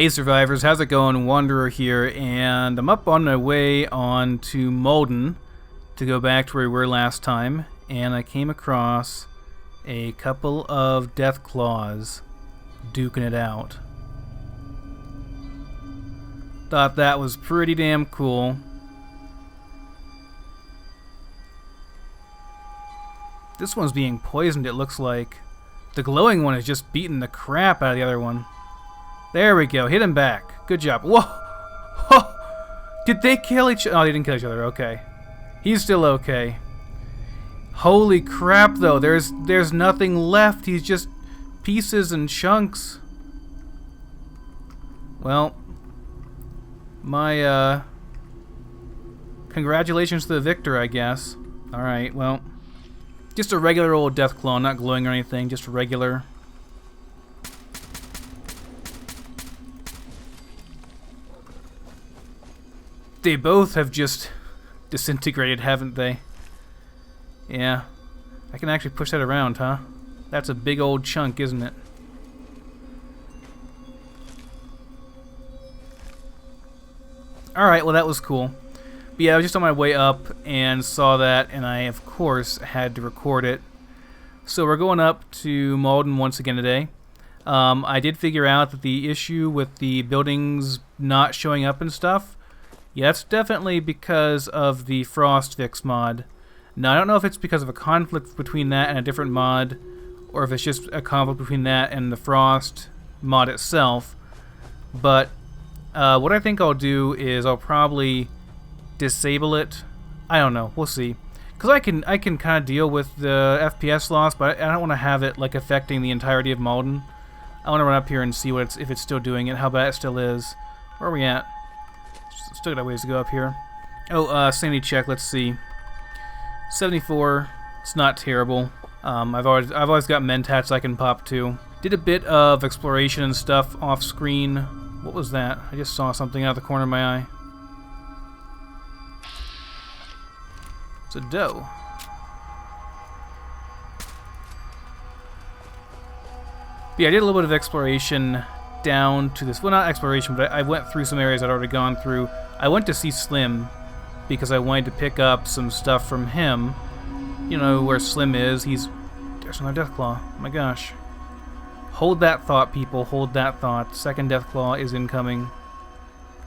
Hey survivors, how's it going? Wanderer here, and I'm up on my way on to Malden to go back to where we were last time, and I came across a couple of death claws duking it out. Thought that was pretty damn cool. This one's being poisoned, it looks like. The glowing one is just beating the crap out of the other one. There we go. Hit him back. Good job. Whoa! Oh! Did they kill each other? Oh, they didn't kill each other. Okay. He's still okay. Holy crap, though. There's nothing left. He's just pieces and chunks. Well, my, congratulations to the victor, I guess. Alright, well, just a regular old Deathclaw, not glowing or anything, just regular. They both have just disintegrated, haven't they? Yeah. I can actually push that around, huh? That's a big old chunk, isn't it? Alright, well that was cool. But yeah, I was just on my way up and saw that, and I, of course, had to record it. So we're going up to Malden once again today. I did figure out that the issue with the buildings not showing up and stuff, yeah, that's definitely because of the Frost Fix mod. Now, I don't know if it's because of a conflict between that and a different mod, or if it's just a conflict between that and the Frost mod itself. But what I think I'll do is I'll probably disable it. I don't know. We'll see. Because I can kind of deal with the FPS loss, but I don't want to have it like affecting the entirety of Malden. I want to run up here and see what if it's still doing it, how bad it still is. Where are we at? Still got a ways to go up here. Oh, sanity check. Let's see. 74. It's not terrible. I've always got Med-Tek I can pop to. Did a bit of exploration and stuff off screen. What was that? I just saw something out of the corner of my eye. It's a doe. But yeah, I did a little bit of exploration down to this. Well, not exploration, but I went through some areas I'd already gone through. I went to see Slim because I wanted to pick up some stuff from him. You know where Slim is. There's another Deathclaw. Oh my gosh. Hold that thought, people. Hold that thought. Second Deathclaw is incoming.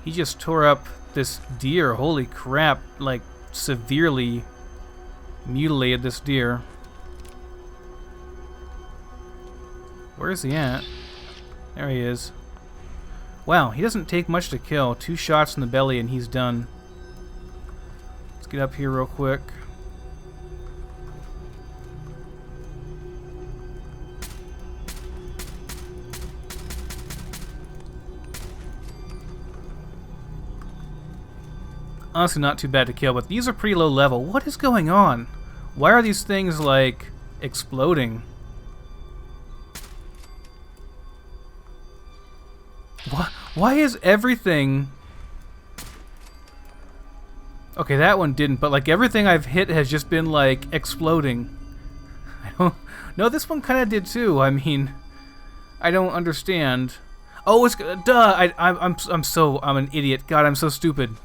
He just tore up this deer. Holy crap. Like, severely mutilated this deer. Where is he at? There he is. Wow, he doesn't take much to kill. 2 shots in the belly and he's done. Let's get up here real quick. Honestly, not too bad to kill, but these are pretty low level. What is going on? Why are these things, like, exploding? Why is everything... Okay, that one didn't, but, like, everything I've hit has just been, like, exploding. I don't... No, this one kind of did, too. I mean, I don't understand. Oh, it's... Duh! I'm an idiot. God, I'm so stupid.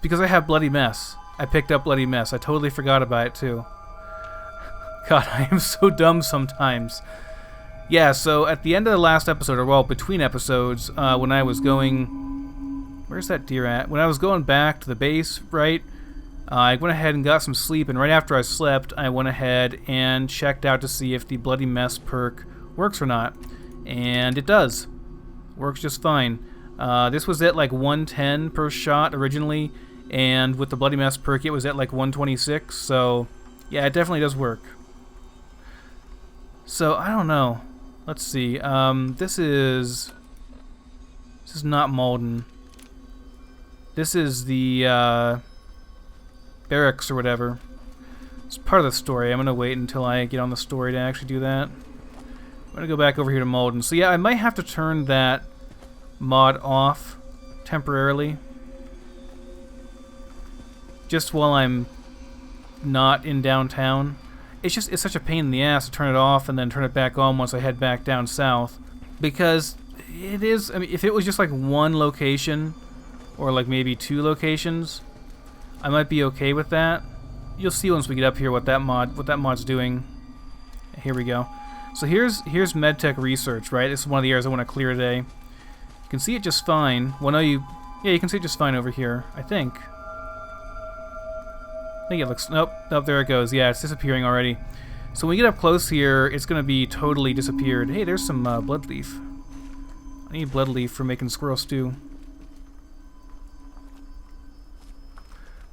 Because I have Bloody Mess. I picked up Bloody Mess. I totally forgot about it, too. God, I am so dumb sometimes. Yeah, so at the end of the last episode, or well, between episodes, when I was going... Where's that deer at? When I was going back to the base, right? I went ahead and got some sleep, and right after I slept, I went ahead and checked out to see if the Bloody Mess perk works or not. And it does. Works just fine. This was at like 110 per shot originally, and with the Bloody Mess perk it was at like 126, so yeah, it definitely does work. So, I don't know. Let's see. This is not Malden. This is the barracks or whatever. It's part of the story. I'm gonna wait until I get on the story to actually do that. I'm gonna go back over here to Malden. So yeah, I might have to turn that mod off temporarily, just while I'm not in downtown. It's such a pain in the ass to turn it off and then turn it back on once I head back down south, because it is. I mean, if it was just like one location, or like maybe 2 locations, I might be okay with that. You'll see once we get up here what that mod's doing. Here we go. So here's Med-Tek research, right? This is one of the areas I want to clear today. You can see it just fine. Well, no, you can see it just fine over here, I think. I think it looks... Nope, there it goes. Yeah, it's disappearing already. So when we get up close here, it's going to be totally disappeared. Hey, there's some blood leaf. I need blood leaf for making squirrel stew.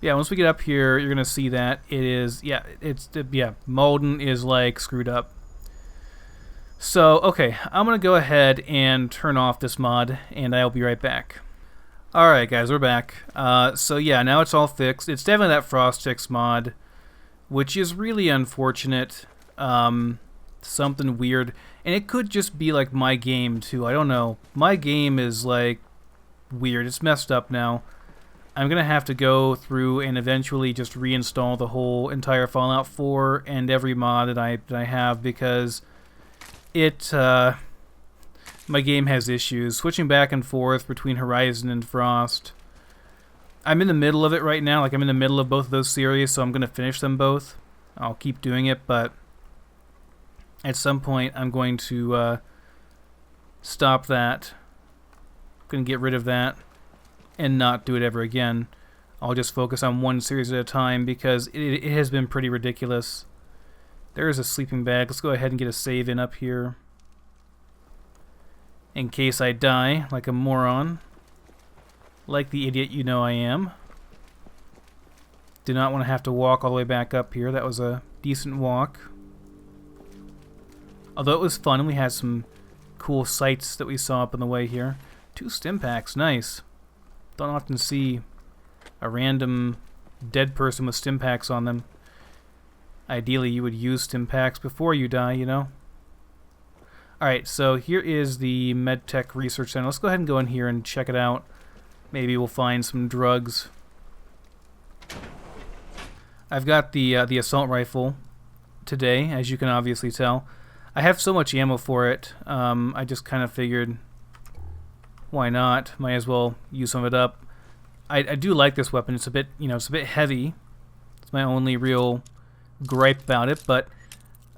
Yeah, once we get up here, you're going to see that it is... Yeah, Malden is, like, screwed up. So, okay, I'm going to go ahead and turn off this mod, and I'll be right back. Alright guys, we're back. So yeah, now it's all fixed. It's definitely that frost ticks mod, which is really unfortunate. Something weird. And it could just be like my game too, I don't know. My game is like weird, it's messed up now. I'm gonna have to go through and eventually just reinstall the whole entire Fallout 4 and every mod that I have, because it... my game has issues. Switching back and forth between Horizon and Frost. I'm in the middle of it right now. Like, I'm in the middle of both of those series, so I'm going to finish them both. I'll keep doing it, but at some point I'm going to stop that. I'm going to get rid of that and not do it ever again. I'll just focus on one series at a time, because it has been pretty ridiculous. There is a sleeping bag. Let's go ahead and get a save in up here, in case I die like a moron. Like the idiot you know I am. Did not want to have to walk all the way back up here. That was a decent walk. Although it was fun, and we had some cool sights that we saw up on the way here. 2 stim packs, nice. Don't often see a random dead person with stim packs on them. Ideally, you would use stim packs before you die, you know? Alright, so here is the Med-Tek Research Center. Let's go ahead and go in here and check it out. Maybe we'll find some drugs. I've got the assault rifle today, as you can obviously tell. I have so much ammo for it, I just kind of figured, why not? Might as well use some of it up. I do like this weapon. It's a bit, it's a bit heavy. It's my only real gripe about it, but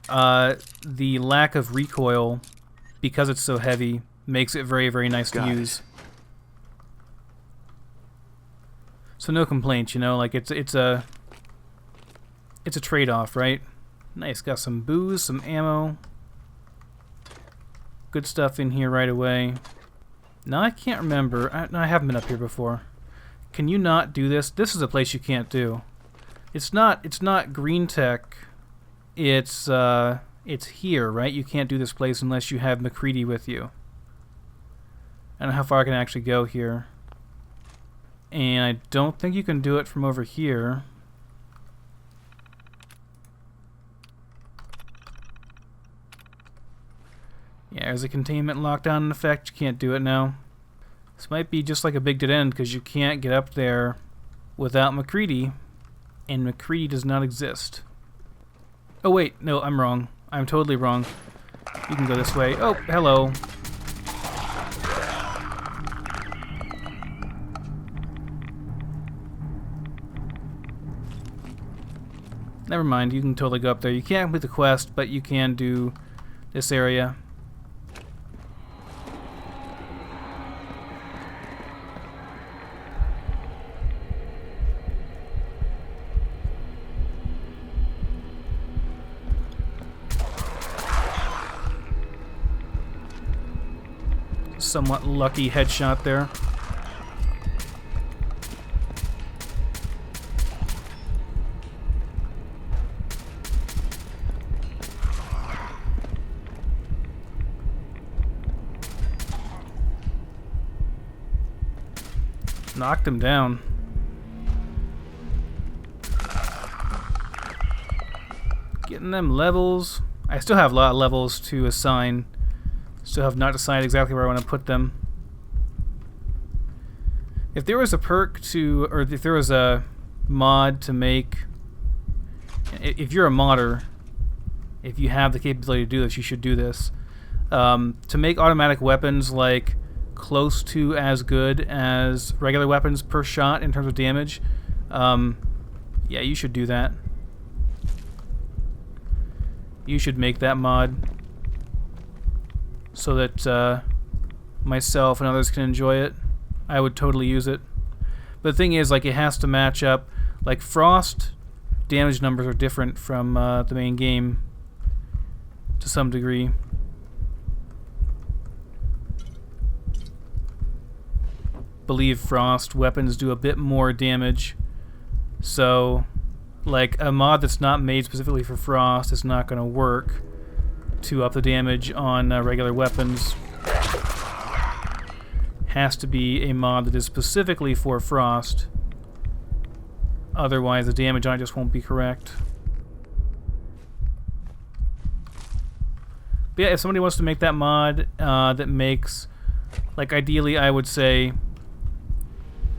the lack of recoil, because it's so heavy, makes it very, very nice to use. So no complaints, like it's a trade-off, right? Nice, got some booze, some ammo. Good stuff in here right away. Now I can't remember. I haven't been up here before. Can you not do this? This is a place you can't do. It's not green tech. It's here, right? You can't do this place unless you have McCready with you. I don't know how far I can actually go here. And I don't think you can do it from over here. Yeah, there's a containment lockdown in effect. You can't do it now. This might be just like a big dead end, because you can't get up there without McCready, and McCready does not exist. Oh wait, no, I'm wrong. I'm totally wrong. You can go this way. Oh, hello. Never mind, you can totally go up there. You can't complete the quest, but you can do this area. Somewhat lucky headshot there. Knocked him down. Getting them levels. I still have a lot of levels to assign. Still have not decided exactly where I want to put them. If there was a perk to, or if there was a mod to make, if you're a modder, if you have the capability to do this, you should do this. To make automatic weapons like close to as good as regular weapons per shot in terms of damage, yeah, you should do that. You should make that mod so that myself and others can enjoy it. I would totally use it. But the thing is, like, it has to match up. Like, Frost damage numbers are different from the main game to some degree. Believe Frost weapons do a bit more damage. So, like, a mod that's not made specifically for Frost is not going to work to up the damage on regular weapons. Has to be a mod that is specifically for Frost. Otherwise, the damage on it just won't be correct. But yeah, if somebody wants to make that mod that makes, like, ideally, I would say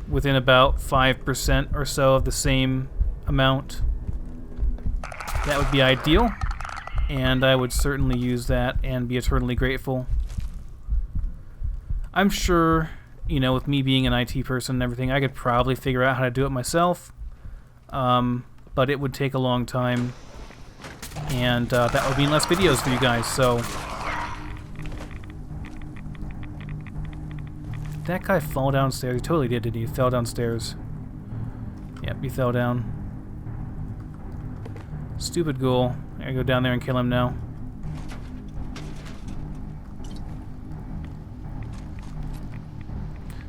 within about 5% or so of the same amount, that would be ideal. And I would certainly use that and be eternally grateful. I'm sure, you know, with me being an IT person and everything, I could probably figure out how to do it myself. But it would take a long time. And that would mean less videos for you guys, so... Did that guy fall downstairs? He totally did, didn't he? He fell downstairs. Yep, he fell down. Stupid ghoul. I gotta go down there and kill him now.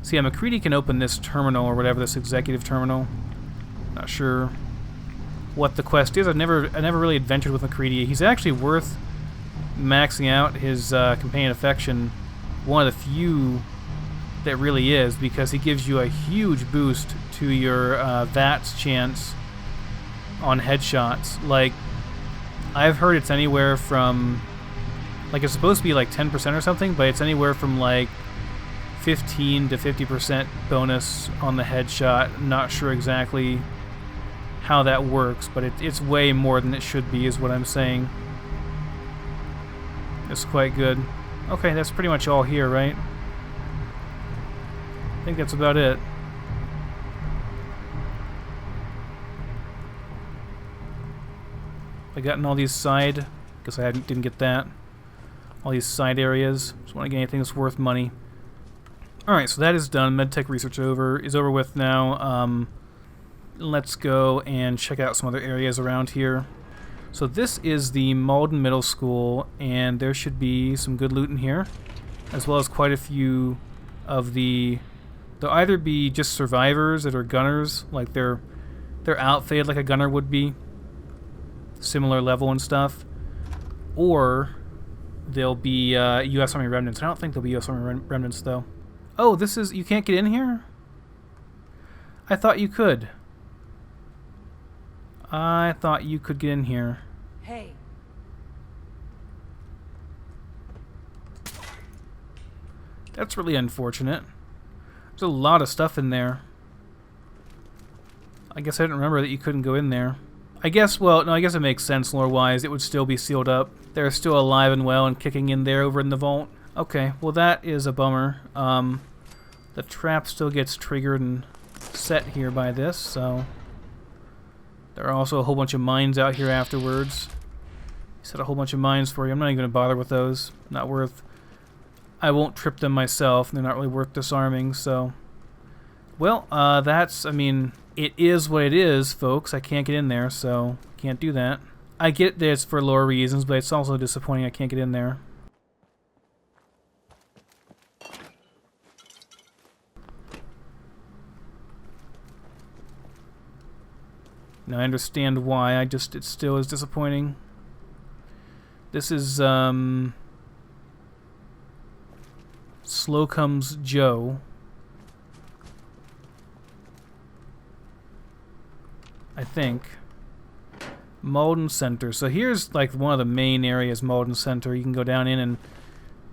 See, McCready can open this terminal or whatever, this executive terminal. Not sure what the quest is. I never really adventured with McCready. He's actually worth maxing out his companion affection. One of the few that really is, because he gives you a huge boost to your VATS chance on headshots. Like, I've heard it's anywhere from, like, it's supposed to be like 10% or something, but it's anywhere from like 15 to 50% bonus on the headshot. I'm not sure exactly how that works, but it's way more than it should be, is what I'm saying. It's quite good. Okay, that's pretty much all here, right? I think that's about it. I gotten all these side, guess I didn't get that. All these side areas. Just want to get anything that's worth money. Alright, so that is done. Med-Tek research is over with now. Let's go and check out some other areas around here. So this is the Malden Middle School, and there should be some good loot in here, as well as quite a few of the... They'll either be just survivors that are gunners, like they're outfitted like a gunner would be, similar level and stuff, or they'll be U.S. Army remnants. I don't think they'll be U.S. Army remnants, though. Oh, this is... You can't get in here? I thought you could. I thought you could get in here. Hey. That's really unfortunate. There's a lot of stuff in there. I guess I didn't remember that you couldn't go in there. I guess, well, no, I guess it makes sense lore-wise. It would still be sealed up. They're still alive and well and kicking in there over in the vault. Okay, well that is a bummer. The trap still gets triggered and set here by this, so... There are also a whole bunch of mines out here afterwards. Set a whole bunch of mines for you. I'm not even going to bother with those. Not worth... I won't trip them myself. They're not really worth disarming, so... Well, that's... I mean, it is what it is, folks. I can't get in there, so... Can't do that. I get that it's for lore reasons, but it's also disappointing I can't get in there. Now, I understand why, it still is disappointing. This is, Slocum's Joe. I think. Malden Center. So here's, like, one of the main areas, Malden Center. You can go down in and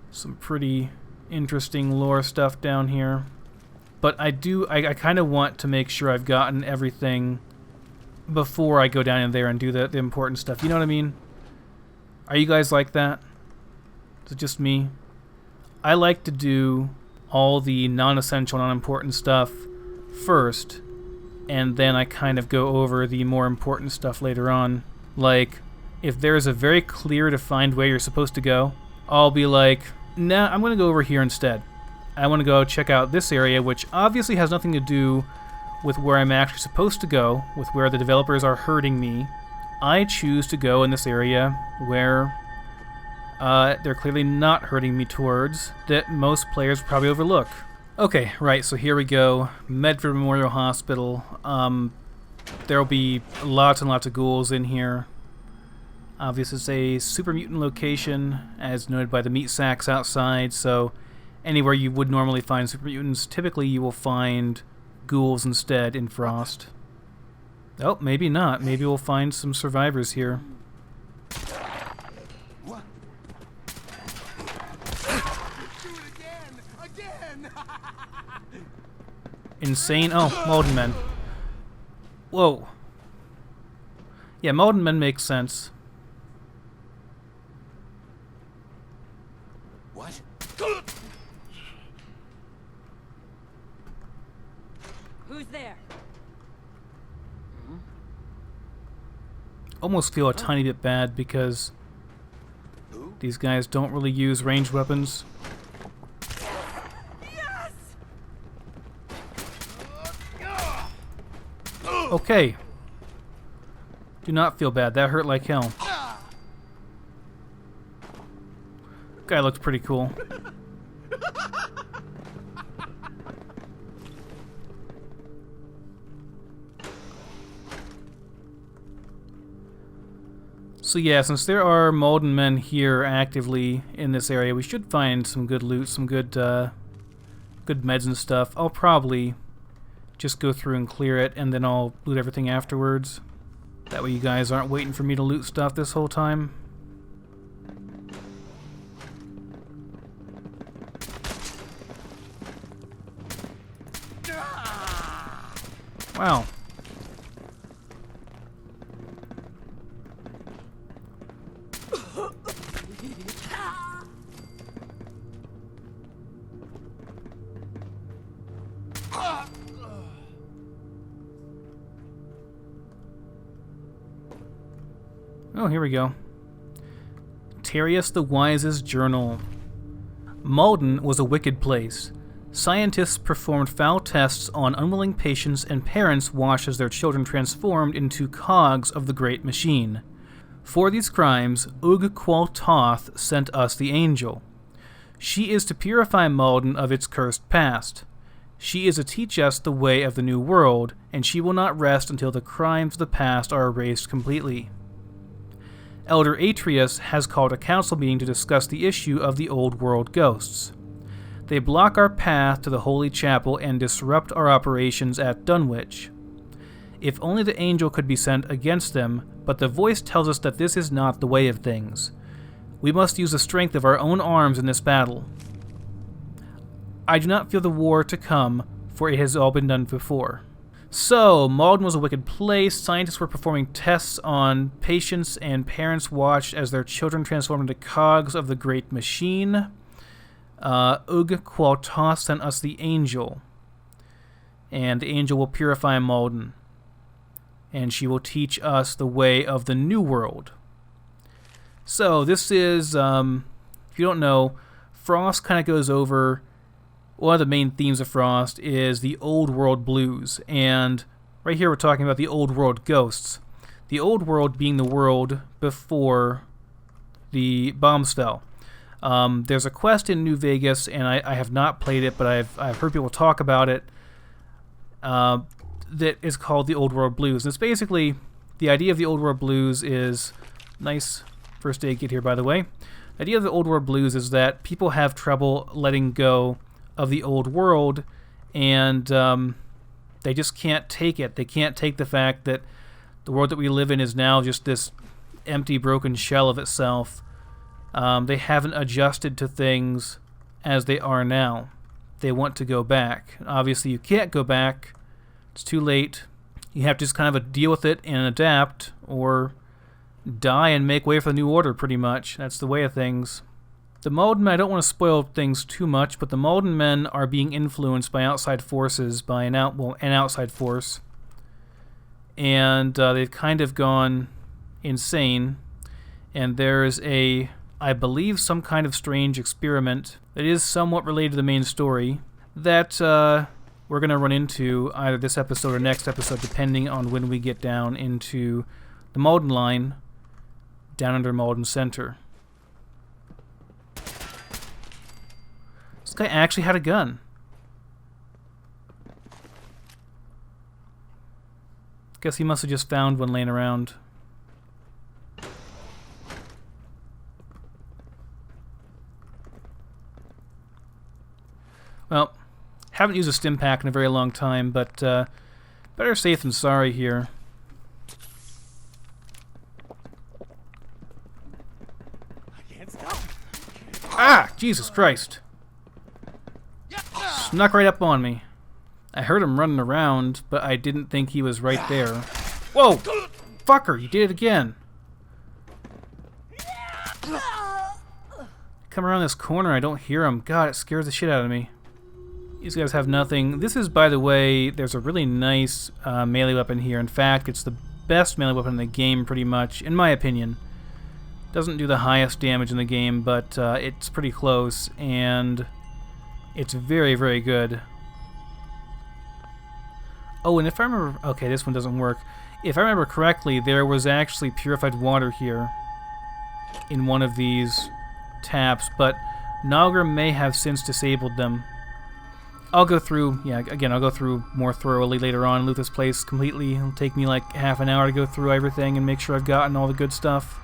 some pretty interesting lore stuff down here. But I kind of want to make sure I've gotten everything before I go down in there and do the important stuff. You know what I mean? Are you guys like that? Is it just me? I like to do all the non-essential, non-important stuff first, and then I kind of go over the more important stuff later on. Like, if there's a very clear, defined way you're supposed to go, I'll be like, nah, I'm going to go over here instead. I want to go check out this area, which obviously has nothing to do with where I'm actually supposed to go, with where the developers are hurting me. I choose to go in this area where they're clearly not hurting me towards, that most players probably overlook. Okay, right, so here we go. Medford Memorial Hospital. There'll be lots and lots of ghouls in here. Obviously, it's a super mutant location, as noted by the meat sacks outside, so anywhere you would normally find super mutants, typically you will find ghouls instead in Frost. Oh, maybe not. Maybe we'll find some survivors here. What? Do it again! Insane. Oh, Malden men. Whoa. Yeah, Malden men makes sense. What? Who's there? Almost feel a tiny bit bad because these guys don't really use ranged weapons. Yes! Okay. Do not feel bad. That hurt like hell. Guy looked pretty cool. So yeah, since there are Malden men here actively in this area, we should find some good loot, some good good meds and stuff. I'll probably just go through and clear it, and then I'll loot everything afterwards. That way you guys aren't waiting for me to loot stuff this whole time. Wow. Oh, here we go. Terius the Wise's Journal. Malden was a wicked place. Scientists performed foul tests on unwilling patients, and parents watched as their children transformed into cogs of the great machine. For these crimes, Ug-Qual-Toth sent us the angel. She is to purify Malden of its cursed past. She is to teach us the way of the new world, and she will not rest until the crimes of the past are erased completely. Elder Atreus has called a council meeting to discuss the issue of the old world ghosts. They block our path to the Holy Chapel and disrupt our operations at Dunwich. If only the angel could be sent against them, but the voice tells us that this is not the way of things. We must use the strength of our own arms in this battle. I do not feel the war to come, for it has all been done before. So, Malden was a wicked place. Scientists were performing tests on patients, and parents watched as their children transformed into cogs of the great machine. Ug-Qual-Toth sent us the angel. And the angel will purify Malden. And she will teach us the way of the new world. So, this is, if you don't know, Frost kind of goes over... One of the main themes of Frost is the old world blues, and right here we're talking about the old world ghosts. The old world being the world before the bombspell. There's a quest in New Vegas, and I have not played it, but I've heard people talk about it, that is called the old world blues. And it's basically, the idea of the old world blues is, nice first aid kit here by the way, the idea of the old world blues is that people have trouble letting go of the old world, and they just can't take it. They can't take the fact that the world that we live in is now just this empty, broken shell of itself. They haven't adjusted to things as they are now. They want to go back. Obviously, you can't go back. It's too late. You have to just kind of deal with it and adapt, or die and make way for the new order, pretty much. That's the way of things. The Malden men, I don't want to spoil things too much, but the Malden men are being influenced by outside forces, by an outside force. And they've kind of gone insane. And there's I believe, some kind of strange experiment that is somewhat related to the main story that we're going to run into either this episode or next episode, depending on when we get down into the Malden line, down under Malden Center. This guy actually had a gun. Guess he must have just found one laying around. Well, haven't used a stim pack in a very long time, but better safe than sorry here. I can't stop. Ah! Jesus Christ. Snuck right up on me. I heard him running around, but I didn't think he was right there. Whoa! Fucker, you did it again. Come around this corner, I don't hear him. God, it scares the shit out of me. These guys have nothing. This is, by the way, there's a really nice melee weapon here. In fact, it's the best melee weapon in the game, pretty much, in my opinion. Doesn't do the highest damage in the game, but it's pretty close, and it's very, very good. Oh, and if I remember... Okay, this one doesn't work. If I remember correctly, there was actually purified water here in one of these taps, but Nagra may have since disabled them. I'll go through, again, I'll go through more thoroughly later on, loot this place completely. It'll take me like half an hour to go through everything and make sure I've gotten all the good stuff.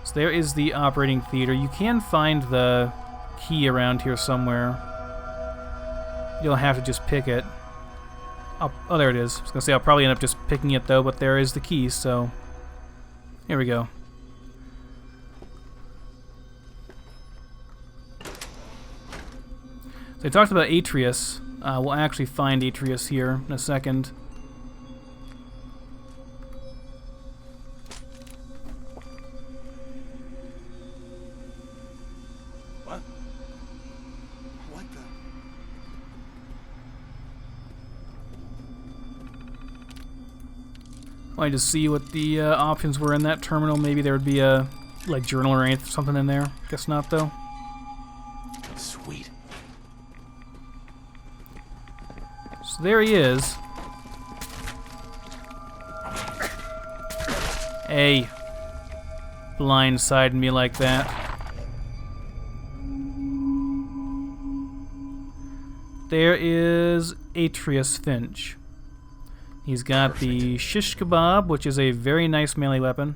So there is the operating theater. You can find the key around here somewhere. You'll have to just pick it. Oh, there it is. I was going to say I'll probably end up just picking it though, but there is the key, so here we go. So I talked about Atreus. We'll actually find Atreus here in a second. What? What the? Wanted to see what the options were in that terminal. Maybe there would be a like journal or anything, something in there. Guess not though. Sweet. So there he is. Hey, blindsiding me like that. There is Atreus Finch. He's got the shish kebab, which is a very nice melee weapon.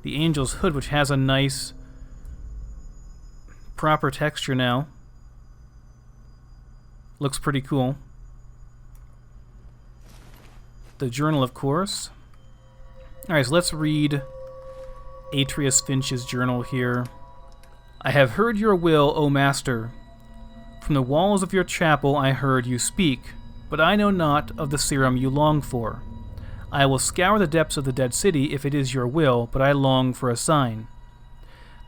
The Angel's Hood, which has a nice proper texture now. Looks pretty cool. The journal, of course. Alright, so let's read Atreus Finch's journal here. I have heard your will, O Master. From the walls of your chapel I heard you speak, but I know not of the serum you long for. I will scour the depths of the dead city if it is your will, but I long for a sign.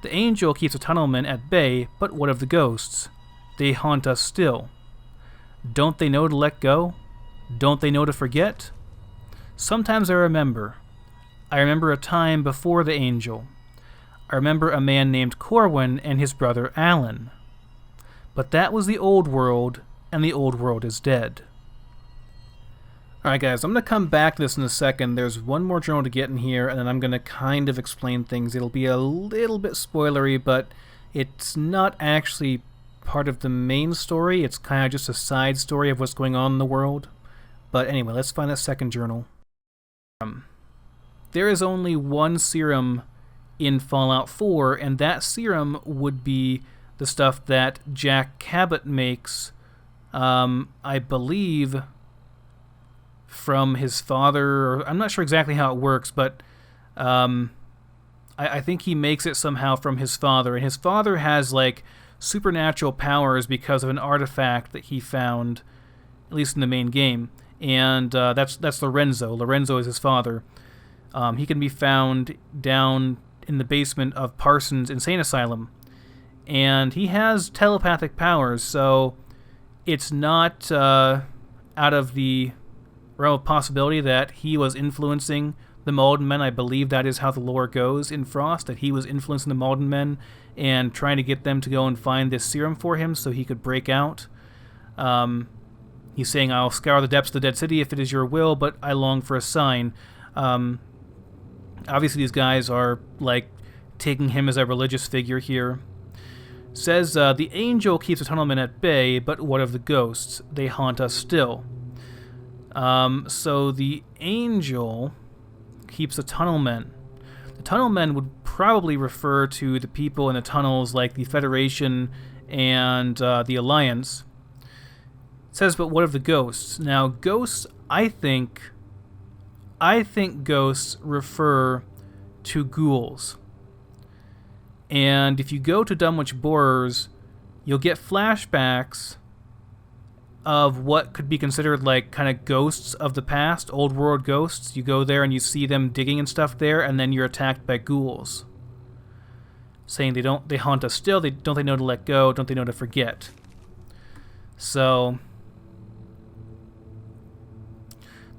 The angel keeps the tunnelmen at bay, but what of the ghosts? They haunt us still. Don't they know to let go? Don't they know to forget? Sometimes I remember. I remember a time before the angel. I remember a man named Corwin and his brother Alan. But that was the old world, and the old world is dead. Alright guys, I'm going to come back to this in a second. There's one more journal to get in here, and then I'm going to kind of explain things. It'll be a little bit spoilery, but it's not actually part of the main story. It's kind of just a side story of what's going on in the world. But anyway, let's find that second journal. There is only one serum in Fallout 4, and that serum would be the stuff that Jack Cabot makes, I believe, from his father. I'm not sure exactly how it works, but I think he makes it somehow from his father, and his father has like supernatural powers because of an artifact that he found, at least in the main game. And that's Lorenzo. Lorenzo is his father. He can be found down in the basement of Parsons Insane Asylum. And he has telepathic powers, so it's not out of the realm of possibility that he was influencing the Malden men. I believe that is how the lore goes in Frost, that he was influencing the Malden men and trying to get them to go and find this serum for him so he could break out. He's saying, I'll scour the depths of the dead city if it is your will, but I long for a sign. Obviously these guys are like taking him as a religious figure here. Says, the angel keeps the tunnelmen at bay, but what of the ghosts? They haunt us still. So the angel keeps the tunnelmen. The tunnelmen would probably refer to the people in the tunnels like the Federation and the Alliance. It says, but what of the ghosts? Now, ghosts, I think ghosts refer to ghouls. And if you go to Dunwich Borers, you'll get flashbacks of what could be considered like kind of ghosts of the past, old world ghosts. You go there and you see them digging and stuff there, and then you're attacked by ghouls. Saying they haunt us still, don't they know to let go, don't they know to forget. So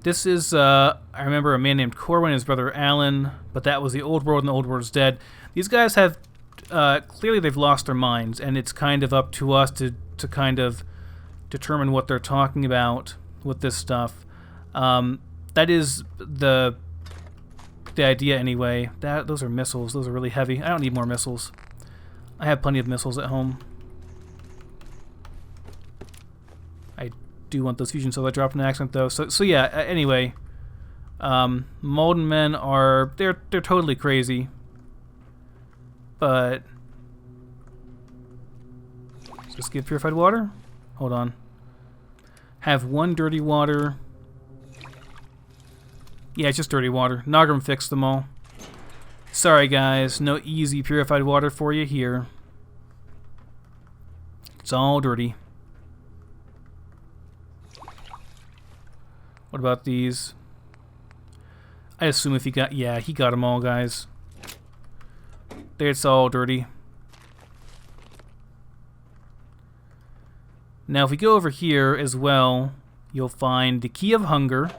this is, I remember a man named Corwin, his brother Alan, but that was the old world and the old world's dead. These guys have, clearly they've lost their minds, and it's kind of up to us to kind of determine what they're talking about with this stuff. That is the idea anyway. Those are missiles. Those are really heavy. I don't need more missiles. I have plenty of missiles at home. I do want those fusion cells. I dropped an accident though. So yeah. Anyway, Malden men they're totally crazy. But let's just get purified water. Hold on. Have one dirty water. Yeah, it's just dirty water. Nagram fixed them all. Sorry guys, no easy purified water for you here. It's all dirty. What about these? I assume if he got... Yeah, he got them all, guys. It's all dirty. Now, if we go over here as well, you'll find the Key of Hunger,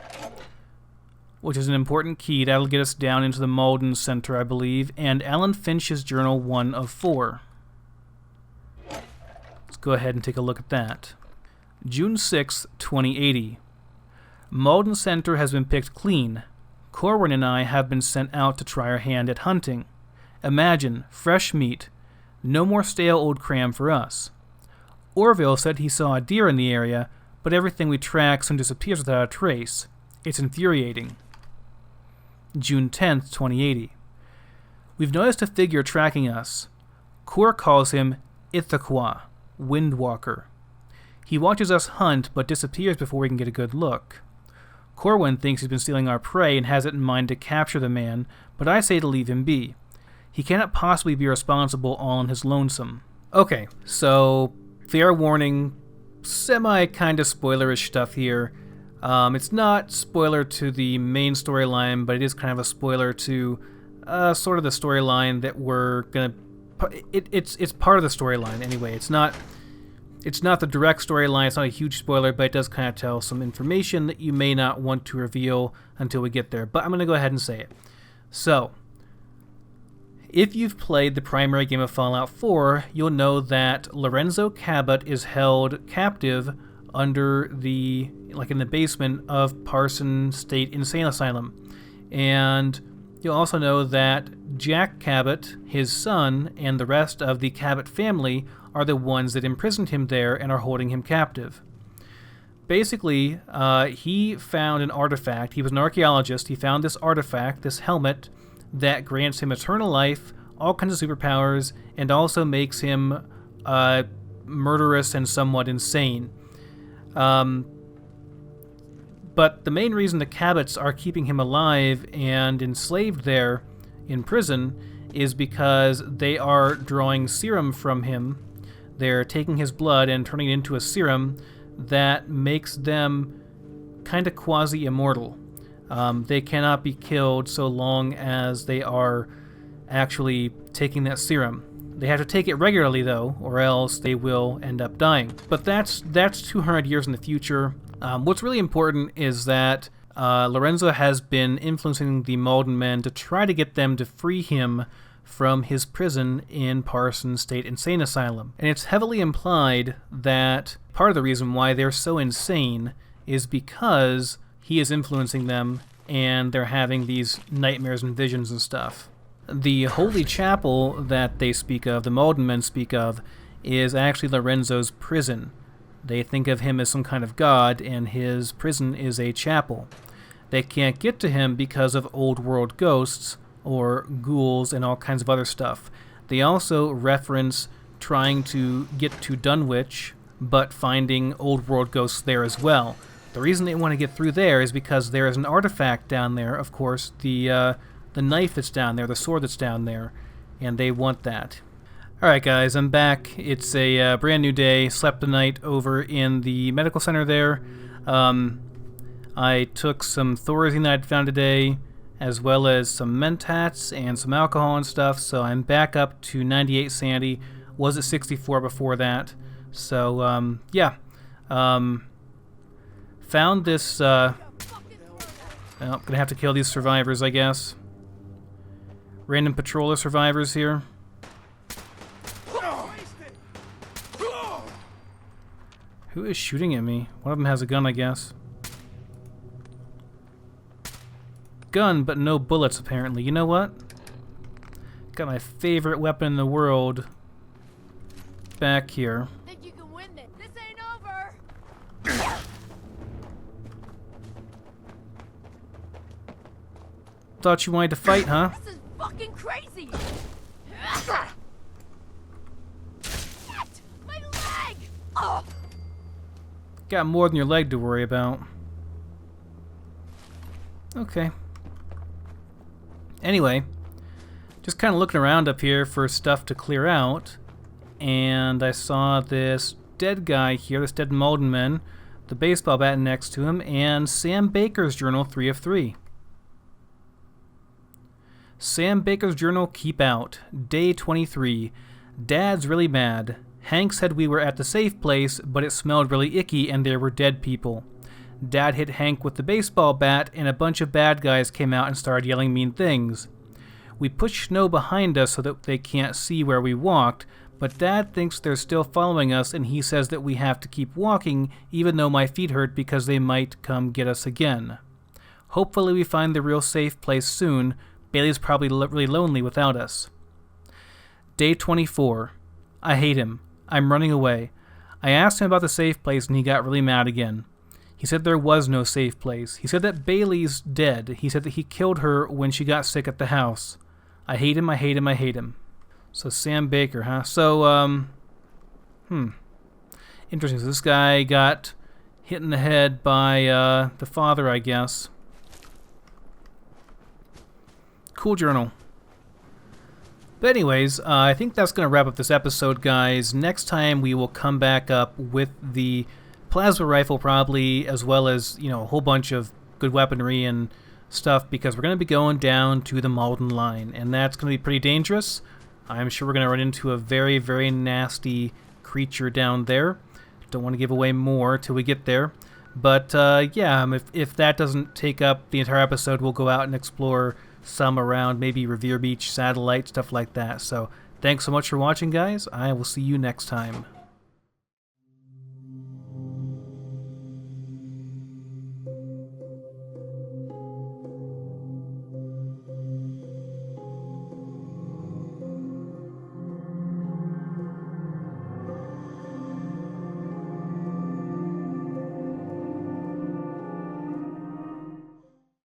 which is an important key. That'll get us down into the Malden Center, I believe, and Alan Finch's Journal 1 of 4. Let's go ahead and take a look at that. June 6, 2080. Malden Center has been picked clean. Corwin and I have been sent out to try our hand at hunting. Imagine, fresh meat. No more stale old cram for us. Orville said he saw a deer in the area, but everything we track soon disappears without a trace. It's infuriating. June 10th, 2080. We've noticed a figure tracking us. Kor calls him Ithaquah, Windwalker. He watches us hunt, but disappears before we can get a good look. Corwin thinks he's been stealing our prey and has it in mind to capture the man, but I say to leave him be. He cannot possibly be responsible all on his lonesome. Okay, so fair warning, semi-kind of spoilerish stuff here. It's not spoiler to the main storyline, but it is kind of a spoiler to sort of the storyline that we're gonna. It's part of the storyline anyway. It's not the direct storyline. It's not a huge spoiler, but it does kind of tell some information that you may not want to reveal until we get there. But I'm gonna go ahead and say it. So, if you've played the primary game of Fallout 4, you'll know that Lorenzo Cabot is held captive under in the basement of Parson State Insane Asylum. And you'll also know that Jack Cabot, his son, and the rest of the Cabot family are the ones that imprisoned him there and are holding him captive. Basically, he found an artifact. He was an archaeologist. He found this artifact, this helmet, that grants him eternal life, all kinds of superpowers, and also makes him murderous and somewhat insane. But the main reason the Cabots are keeping him alive and enslaved there in prison is because they are drawing serum from him. They're taking his blood and turning it into a serum that makes them kind of quasi-immortal. They cannot be killed so long as they are actually taking that serum. They have to take it regularly, though, or else they will end up dying. But that's 200 years in the future. What's really important is that Lorenzo has been influencing the Malden men to try to get them to free him from his prison in Parsons State Insane Asylum. And it's heavily implied that part of the reason why they're so insane is because he is influencing them and they're having these nightmares and visions and stuff. The holy chapel that they speak of, the Malden men speak of, is actually Lorenzo's prison. They think of him as some kind of god, and his prison is a chapel. They can't get to him because of old world ghosts, or ghouls, and all kinds of other stuff. They also reference trying to get to Dunwich, but finding old world ghosts there as well. The reason they want to get through there is because there is an artifact down there, of course, the knife that's down there, the sword that's down there, and they want that. Alright guys, I'm back. It's a brand new day. Slept the night over in the medical center there. I took some Thorazine that I'd found today, as well as some Mentats and some alcohol and stuff, so I'm back up to 98 sanity. Was at 64 before that. So, yeah. Found this, well, gonna have to kill these survivors, I guess. Random patroller survivors here. Who is shooting at me? One of them has a gun, I guess. Gun, but no bullets, apparently. You know what? Got my favorite weapon in the world back here. Think you can win this? This ain't over. Thought you wanted to fight, huh? This is fucking crazy. Shit! My leg! Oh. Got more than your leg to worry about. Okay. Anyway, just kind of looking around up here for stuff to clear out, and I saw this dead guy here, this dead Malden man, the baseball bat next to him, and Sam Baker's journal 3 of 3. Sam Baker's journal, keep out. Day 23. Dad's really mad. Hank said we were at the safe place, but it smelled really icky and there were dead people. Dad hit Hank with the baseball bat, and a bunch of bad guys came out and started yelling mean things. We pushed snow behind us so that they can't see where we walked, but Dad thinks they're still following us, and he says that we have to keep walking, even though my feet hurt because they might come get us again. Hopefully we find the real safe place soon. Bailey's probably really lonely without us. Day 24. I hate him. I'm running away. I asked him about the safe place, and he got really mad again. He said there was no safe place. He said that Bailey's dead. He said that he killed her when she got sick at the house. I hate him, I hate him, I hate him. So Sam Baker, huh? So, interesting. So this guy got hit in the head by the father, I guess. Cool journal. But anyways, I think that's going to wrap up this episode, guys. Next time we will come back up with the plasma rifle probably, as well as, you know, a whole bunch of good weaponry and stuff, because we're going to be going down to the Malden line, and that's going to be pretty dangerous. I'm sure we're going to run into a very, very nasty creature down there. Don't want to give away more till we get there. But, yeah, if that doesn't take up the entire episode, we'll go out and explore some around maybe Revere Beach, Satellite, stuff like that. So thanks so much for watching, guys. I will see you next time.